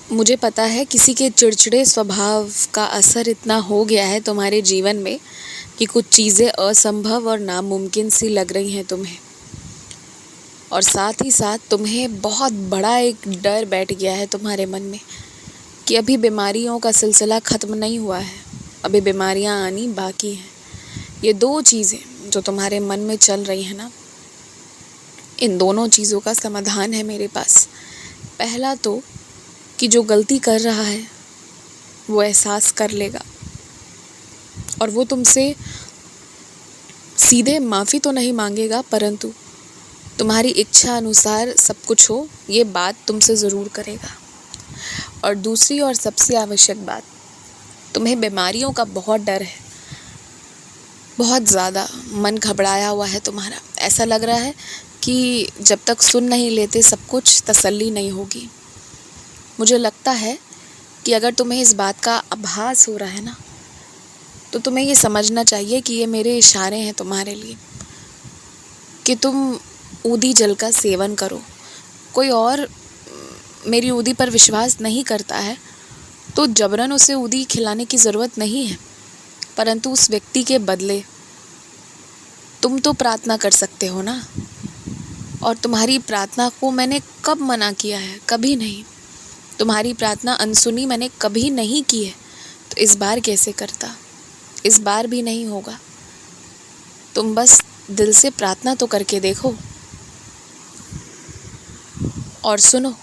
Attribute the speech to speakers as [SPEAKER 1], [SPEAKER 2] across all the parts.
[SPEAKER 1] मुझे पता है किसी के चिड़चिड़े स्वभाव का असर इतना हो गया है तुम्हारे जीवन में कि कुछ चीज़ें असंभव और नामुमकिन सी लग रही हैं तुम्हें। और साथ ही साथ तुम्हें बहुत बड़ा एक डर बैठ गया है तुम्हारे मन में कि अभी बीमारियों का सिलसिला ख़त्म नहीं हुआ है, अभी बीमारियां आनी बाकी हैं। ये दो चीज़ें जो तुम्हारे मन में चल रही हैं ना, इन दोनों चीज़ों का समाधान है मेरे पास। पहला तो कि जो गलती कर रहा है वो एहसास कर लेगा और वो तुमसे सीधे माफ़ी तो नहीं मांगेगा, परंतु तुम्हारी इच्छा अनुसार सब कुछ हो ये बात तुमसे ज़रूर करेगा। और दूसरी और सबसे आवश्यक बात, तुम्हें बीमारियों का बहुत डर है, बहुत ज़्यादा मन घबराया हुआ है तुम्हारा। ऐसा लग रहा है कि जब तक सुन नहीं लेते सब कुछ तसल्ली नहीं होगी। मुझे लगता है कि अगर तुम्हें इस बात का आभास हो रहा है ना, तो तुम्हें ये समझना चाहिए कि ये मेरे इशारे हैं तुम्हारे लिए कि तुम ऊदी जल का सेवन करो। कोई और मेरी ऊदी पर विश्वास नहीं करता है तो जबरन उसे ऊदी खिलाने की ज़रूरत नहीं है, परंतु उस व्यक्ति के बदले तुम तो प्रार्थना कर सकते हो ना। और तुम्हारी प्रार्थना को मैंने कब मना किया है? कभी नहीं। तुम्हारी प्रार्थना अनसुनी मैंने कभी नहीं की है, तो इस बार कैसे करता? इस बार भी नहीं होगा। तुम बस दिल से प्रार्थना तो करके देखो। और सुनो,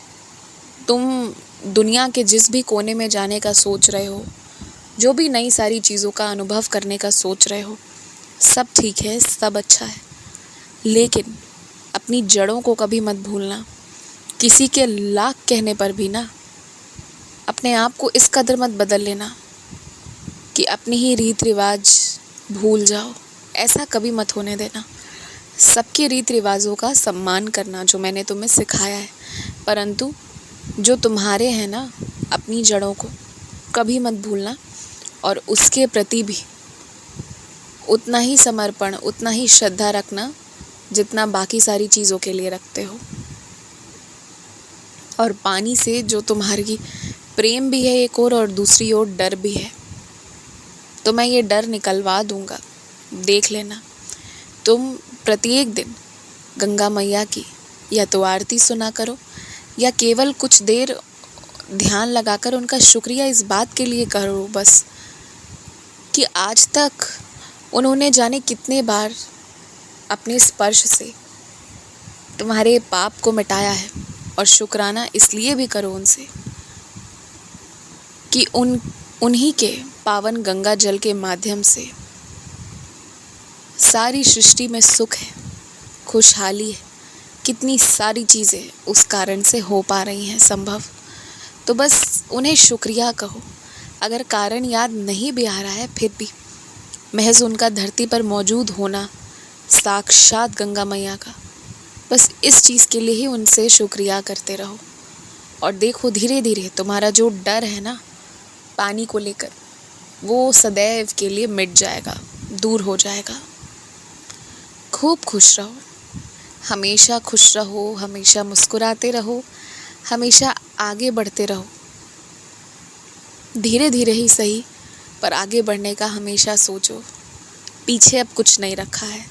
[SPEAKER 1] तुम दुनिया के जिस भी कोने में जाने का सोच रहे हो, जो भी नई सारी चीज़ों का अनुभव करने का सोच रहे हो, सब ठीक है, सब अच्छा है, लेकिन अपनी जड़ों को कभी मत भूलना। किसी के लाख कहने पर भी ना अपने आप को इस कदर मत बदल लेना कि अपनी ही रीत रिवाज भूल जाओ। ऐसा कभी मत होने देना। सबके रीत रिवाजों का सम्मान करना जो मैंने तुम्हें सिखाया है, परंतु जो तुम्हारे हैं ना, अपनी जड़ों को कभी मत भूलना और उसके प्रति भी उतना ही समर्पण, उतना ही श्रद्धा रखना जितना बाकी सारी चीज़ों के लिए रखते हो। और पानी से जो तुम्हारी प्रेम भी है एक और दूसरी ओर डर भी है, तो मैं ये डर निकलवा दूंगा। देख लेना। तुम प्रत्येक दिन गंगा मैया की या तो आरती सुना करो या केवल कुछ देर ध्यान लगाकर उनका शुक्रिया इस बात के लिए करो बस कि आज तक उन्होंने जाने कितने बार अपने स्पर्श से तुम्हारे पाप को मिटाया है। और शुक्राना इसलिए भी करो उनसे कि उन्हीं के पावन गंगा जल के माध्यम से सारी सृष्टि में सुख है, खुशहाली है, कितनी सारी चीज़ें उस कारण से हो पा रही हैं संभव। तो बस उन्हें शुक्रिया कहो। अगर कारण याद नहीं भी आ रहा है, फिर भी महज उनका धरती पर मौजूद होना, साक्षात गंगा मैया का, बस इस चीज़ के लिए ही उनसे शुक्रिया करते रहो। और देखो धीरे धीरे तुम्हारा जो डर है ना पानी को लेकर, वो सदैव के लिए मिट जाएगा, दूर हो जाएगा। खूब खुश रहो, हमेशा खुश रहो, हमेशा मुस्कुराते रहो, हमेशा आगे बढ़ते रहो। धीरे धीरे ही सही, पर आगे बढ़ने का हमेशा सोचो। पीछे अब कुछ नहीं रखा है।